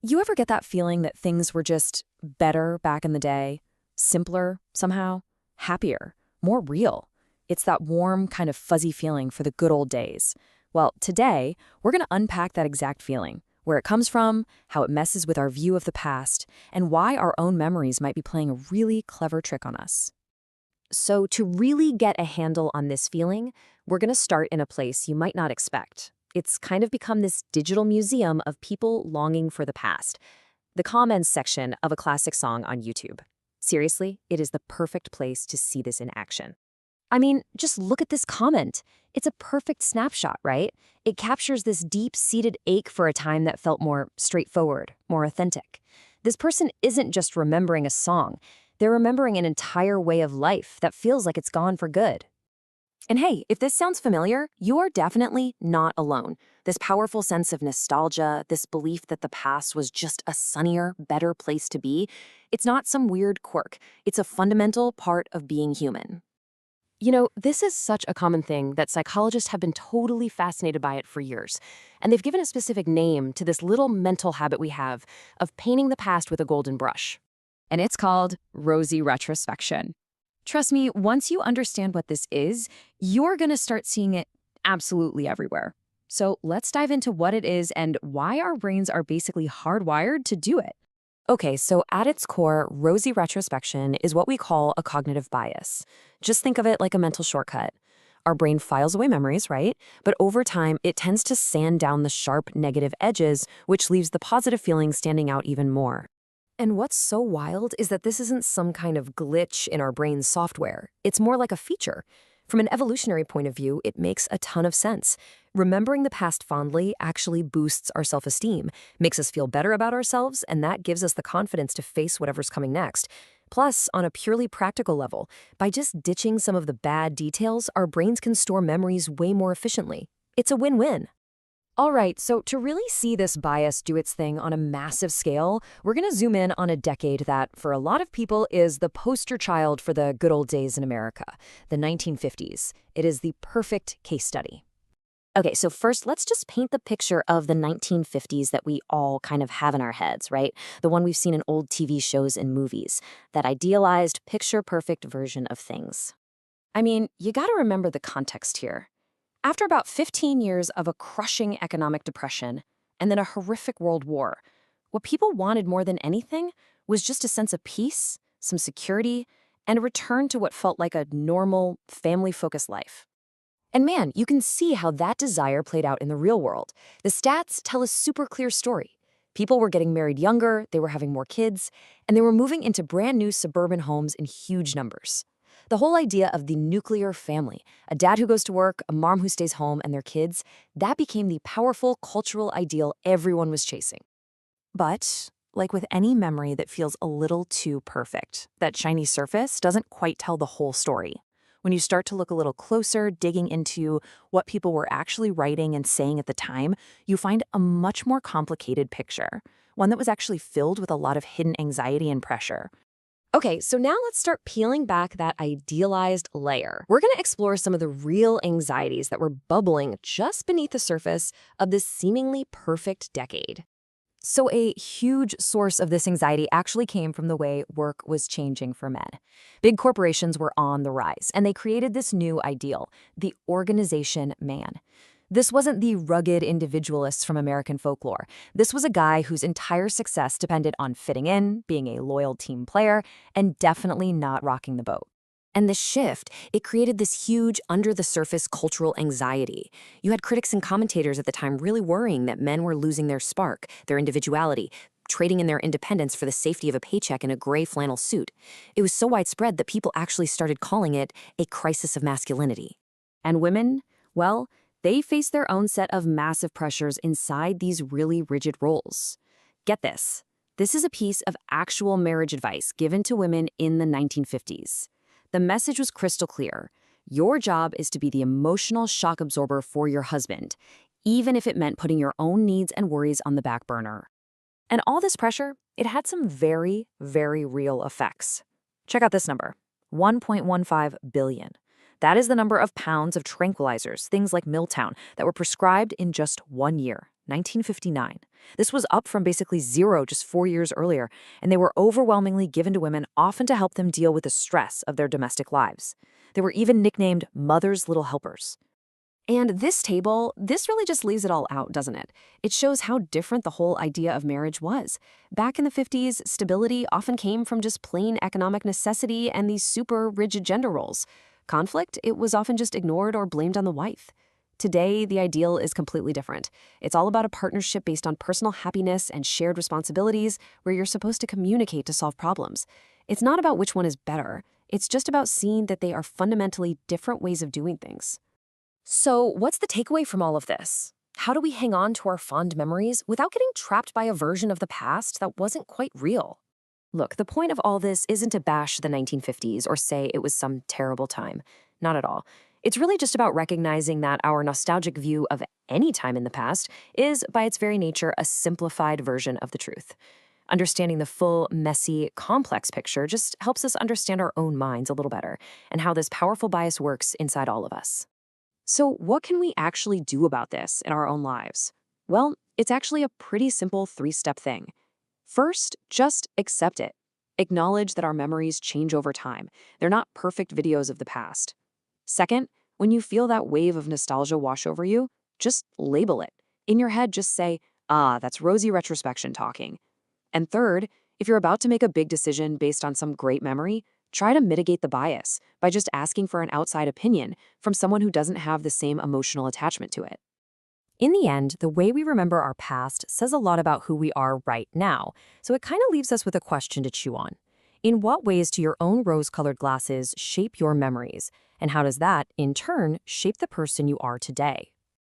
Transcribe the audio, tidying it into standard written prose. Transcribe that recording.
You ever get that feeling that things were just better back in the day? Simpler, somehow? Happier? More real? It's that warm, kind of fuzzy feeling for the good old days. Well, today, we're going to unpack that exact feeling, where it comes from, how it messes with our view of the past, and why our own memories might be playing a really clever trick on us. So, to really get a handle on this feeling, we're going to start in a place you might not expect. It's kind of become this digital museum of people longing for the past, the comments section of a classic song on YouTube. Seriously, it is the perfect place to see this in action. I mean, just look at this comment. It's a perfect snapshot, right? It captures this deep-seated ache for a time that felt more straightforward, more authentic. This person isn't just remembering a song. They're remembering an entire way of life that feels like it's gone for good. And hey, if this sounds familiar, you're definitely not alone. This powerful sense of nostalgia, this belief that the past was just a sunnier, better place to be, it's not some weird quirk. It's a fundamental part of being human. You know, this is such a common thing that psychologists have been totally fascinated by it for years. And they've given a specific name to this little mental habit we have of painting the past with a golden brush. And it's called rosy retrospection. Trust me, once you understand what this is, you're going to start seeing it absolutely everywhere. So let's dive into what it is and why our brains are basically hardwired to do it. Okay, so at its core, rosy retrospection is what we call a cognitive bias. Just think of it like a mental shortcut. Our brain files away memories, right? But over time, it tends to sand down the sharp negative edges, which leaves the positive feelings standing out even more. And what's so wild is that this isn't some kind of glitch in our brain's software. It's more like a feature. From an evolutionary point of view, it makes a ton of sense. Remembering the past fondly actually boosts our self-esteem, makes us feel better about ourselves, and that gives us the confidence to face whatever's coming next. Plus, on a purely practical level, by just ditching some of the bad details, our brains can store memories way more efficiently. It's a win-win. All right, so to really see this bias do its thing on a massive scale, we're going to zoom in on a decade that, for a lot of people, is the poster child for the good old days in America, the 1950s. It is the perfect case study. Okay, so first, let's just paint the picture of the 1950s that we all kind of have in our heads, right? The one we've seen in old TV shows and movies, that idealized, picture-perfect version of things. I mean, you got to remember the context here. After about 15 years of a crushing economic depression and then a horrific world war, what people wanted more than anything was just a sense of peace, some security, and a return to what felt like a normal, family-focused life. And man, you can see how that desire played out in the real world. The stats tell a super clear story. People were getting married younger, they were having more kids, and they were moving into brand new suburban homes in huge numbers. The whole idea of the nuclear family, a dad who goes to work, a mom who stays home, and their kids, that became the powerful cultural ideal everyone was chasing. But, like with any memory that feels a little too perfect, that shiny surface doesn't quite tell the whole story. When you start to look a little closer, digging into what people were actually writing and saying at the time, you find a much more complicated picture, one that was actually filled with a lot of hidden anxiety and pressure. Okay, so now let's start peeling back that idealized layer. We're going to explore some of the real anxieties that were bubbling just beneath the surface of this seemingly perfect decade. So a huge source of this anxiety actually came from the way work was changing for men. Big corporations were on the rise, and they created this new ideal, the organization man. This wasn't the rugged individualists from American folklore. This was a guy whose entire success depended on fitting in, being a loyal team player, and definitely not rocking the boat. And the shift, it created this huge under-the-surface cultural anxiety. You had critics and commentators at the time really worrying that men were losing their spark, their individuality, trading in their independence for the safety of a paycheck in a gray flannel suit. It was so widespread that people actually started calling it a crisis of masculinity. And women, well, they face their own set of massive pressures inside these really rigid roles. Get this. This is a piece of actual marriage advice given to women in the 1950s. The message was crystal clear. Your job is to be the emotional shock absorber for your husband, even if it meant putting your own needs and worries on the back burner. And all this pressure, it had some very, very real effects. Check out this number, 1.15 billion. That is the number of pounds of tranquilizers, things like Milltown, that were prescribed in just 1 year, 1959. This was up from basically zero just 4 years earlier, and they were overwhelmingly given to women, often to help them deal with the stress of their domestic lives. They were even nicknamed Mother's Little Helpers. And this table, this really just leaves it all out, doesn't it? It shows how different the whole idea of marriage was. Back in the 50s, stability often came from just plain economic necessity and these super rigid gender roles. Conflict, it was often just ignored or blamed on the wife. Today, the ideal is completely different. It's all about a partnership based on personal happiness and shared responsibilities where you're supposed to communicate to solve problems. It's not about which one is better. It's just about seeing that they are fundamentally different ways of doing things. So, what's the takeaway from all of this? How do we hang on to our fond memories without getting trapped by a version of the past that wasn't quite real? Look, the point of all this isn't to bash the 1950s or say it was some terrible time. Not at all. It's really just about recognizing that our nostalgic view of any time in the past is, by its very nature, a simplified version of the truth. Understanding the full, messy, complex picture just helps us understand our own minds a little better and how this powerful bias works inside all of us. So, what can we actually do about this in our own lives? Well, it's actually a pretty simple 3-step thing. First, just accept it. Acknowledge that our memories change over time. They're not perfect videos of the past. Second, when you feel that wave of nostalgia wash over you, just label it. In your head, just say, that's rosy retrospection talking. And third, if you're about to make a big decision based on some great memory, try to mitigate the bias by just asking for an outside opinion from someone who doesn't have the same emotional attachment to it. In the end, the way we remember our past says a lot about who we are right now, so it kind of leaves us with a question to chew on. In what ways do your own rose-colored glasses shape your memories, and how does that, in turn, shape the person you are today?